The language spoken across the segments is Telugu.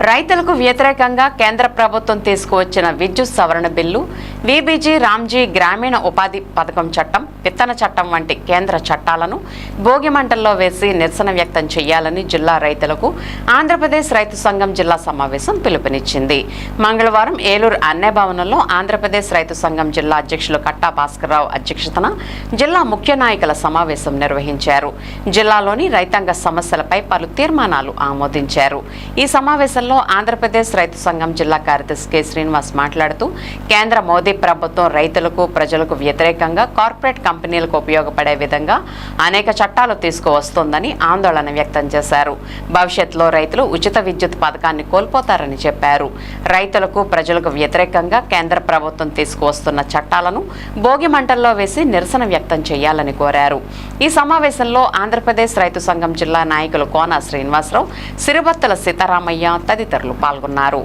రైతులకు వ్యతిరేకంగా కేంద్ర ప్రభుత్వం తీసుకువచ్చిన విద్యుత్ సవరణ బిల్లు, వీబీజీ రామ్జీ గ్రామీణ ఉపాధి పథకం చట్టం, విత్తన చట్టం వంటి కేంద్ర చట్టాలను భోగిమంటల్లో వేసి నిరసన వ్యక్తం చేయాలని జిల్లా రైతులకు ఆంధ్రప్రదేశ్ రైతు సంఘం జిల్లా సమావేశం పిలుపునిచ్చింది. మంగళవారం ఏలూరు అన్నే భవనంలో ఆంధ్రప్రదేశ్ రైతు సంఘం జిల్లా అధ్యక్షులు కట్టా భాస్కర్రావు అధ్యక్షతన జిల్లా ముఖ్య నాయకుల సమావేశం నిర్వహించారు. జిల్లాలోని రైతాంగ సమస్యలపై పలు తీర్మానాలు ఆమోదించారు. ఈ సమావేశంలో ఆంధ్రప్రదేశ్ రైతు సంఘం జిల్లా కార్యదర్శి కె శ్రీనివాస్ మాట్లాడుతూ కేంద్ర మోదీ ప్రభుత్వం రైతులకు ప్రజలకు వ్యతిరేకంగా కార్పొరేట్ కంపెనీలకు ఉపయోగపడే విధంగా అనేక చట్టాలు తీసుకువస్తోందని ఆందోళన వ్యక్తం చేశారు. భవిష్యత్తులో రైతులు ఉచిత విద్యుత్ పథకాన్ని కోల్పోతారని చెప్పారు. రైతులకు ప్రజలకు వ్యతిరేకంగా కేంద్ర ప్రభుత్వం తీసుకువస్తున్న చట్టాలను భోగి మంటల్లో వేసి నిరసన వ్యక్తం చేయాలని కోరారు. ఈ సమావేశంలో ఆంధ్రప్రదేశ్ రైతు సంఘం జిల్లా నాయకులు కోన శ్రీనివాసరావు, సిరిబత్తుల సీతారామయ్య తదితరులు పాల్గొన్నారు.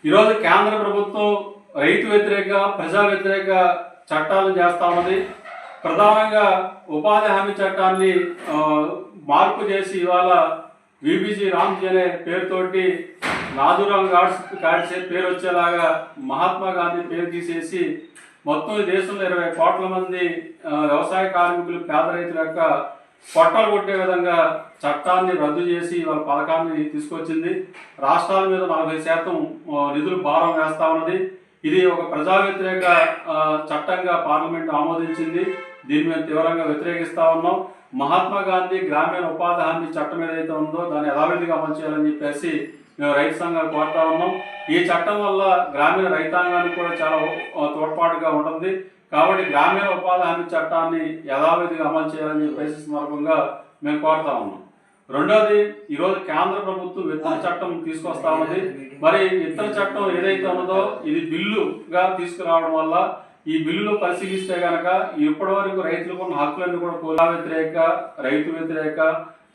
ఈరోజు కేంద్ర ప్రభుత్వం రైతు వ్యతిరేక, ప్రజా వ్యతిరేక చట్టాలు చేస్తా ఉన్నది. ప్రధానంగా ఉపాధి హామీ చట్టాన్ని మార్పు చేసి ఇవాళ వీబీజీ రామ్జీ అనే పేరుతోటి నాథురామ్ గాడ్సే పేరు వచ్చేలాగా మహాత్మా గాంధీ పేరు తీసేసి మొత్తం ఈ దేశంలో 20 కోట్ల మంది వ్యవసాయ కార్మికులు, పేద రైతుల యొక్క పొట్టలు కొట్టే విధంగా చట్టాన్ని రద్దు చేసి వాళ్ళ పథకాన్ని తీసుకొచ్చింది. రాష్ట్రాల మీద 40% నిధులు భారం వేస్తా ఉన్నది. ఇది ఒక ప్రజా వ్యతిరేక చట్టంగా పార్లమెంట్ ఆమోదించింది. దీన్ని మేము తీవ్రంగా వ్యతిరేకిస్తా ఉన్నాం. మహాత్మా గాంధీ గ్రామీణ ఉపాధి హామీ చట్టం ఏదైతే ఉందో దాన్ని యథావిధిగా అమలు చేయాలని చెప్పేసి మేము రైతు సంఘాలు కోరుతా ఉన్నాం. ఈ చట్టం వల్ల గ్రామీణ రైతాంగానికి కూడా చాలా తోడ్పాటుగా ఉంటుంది. కాబట్టి గ్రామీణ ఉపాధి హామీ చట్టాన్ని యథావిధిగా అమలు చేయాలని చెప్పేసి సందర్భంగా మేము కోరుతా ఉన్నాం. రెండోది, ఈరోజు కేంద్ర ప్రభుత్వం విత్తన చట్టం తీసుకొస్తా ఉన్నది. మరి విత్తన చట్టం ఏదైతే ఉన్నదో ఇది బిల్లుగా తీసుకురావడం వల్ల ఈ బిల్లులో పరిశీలిస్తే కనుక ఇప్పటి వరకు రైతులకు ఉన్న హక్కులన్నీ కూడా కుల వ్యతిరేక, రైతు వ్యతిరేక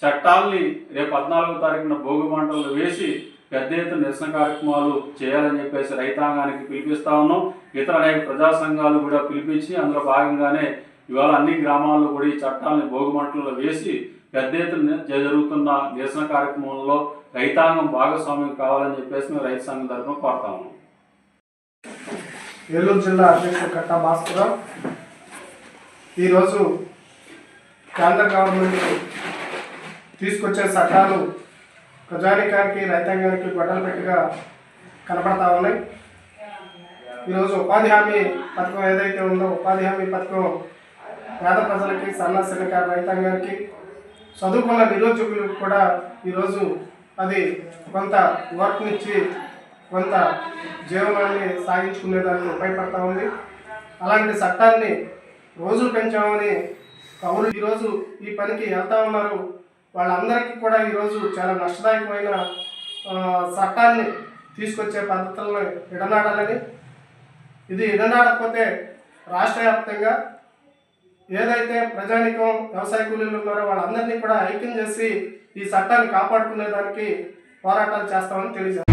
చట్టాలని రేపు 14వ తారీఖున భోగి మంటలు వేసి పెద్ద ఎత్తున నిరసన కార్యక్రమాలు చేయాలని చెప్పేసి రైతాంగానికి పిలిపిస్తా ఉన్నాం. ఇతర అనేక ప్రజా సంఘాలు కూడా పిలిపించి అందులో భాగంగానే ఇవాళ అన్ని గ్రామాల్లో కూడా ఈ చట్టాలని భోగి మంటల్లో వేసి పెద్ద ఎత్తున జరుగుతున్న నిరసన కార్యక్రమంలో రైతాంగం భాగస్వామ్యం కావాలని చెప్పేసి మేము రైతు సంఘం తరఫున కోరుతా ఉన్నాం. ఏలూరు జిల్లా అధ్యక్షుడు కట్టా భాస్కర్రావు ఈరోజు కేంద్ర గవర్నమెంట్ తీసుకొచ్చే చట్టాలు ప్రజానికానికి, రైతాంగానికి గొడ్డలు పెట్టిగా కనపడతా ఉన్నాయి. ఈరోజు ఉపాధి హామీ పథకం ఏదైతే ఉందో ఉపాధి హామీ పథకం పేద ప్రజలకి, సన్నకారు రైతాంగానికి, చదువుకున్న నిరుద్యోగులకు కూడా ఈరోజు అది కొంత వర్క్నిచ్చి కొంత జీవనాన్ని సాగించుకునేదానికి ఉపయోగపడతా ఉంది. అలాంటి చట్టాన్ని రోజులు పెంచామని కవులు ఈరోజు ఈ పనికి వెళ్తా ఉన్నారు. వాళ్ళందరికీ కూడా ఈరోజు చాలా నష్టదాయకమైన చట్టాన్ని తీసుకొచ్చే పద్ధతులను విడనాడాలని, ఇది విడనాడకపోతే రాష్ట్ర వ్యాప్తంగా ఏదైతే ప్రజానికం, వ్యవసాయ కూలీలు ఉన్నారో వాళ్ళందరినీ కూడా ఐక్యం చేసి ఈ చట్టాన్ని కాపాడుకునేదానికి పోరాటాలు చేస్తామని తెలియజేస్తారు.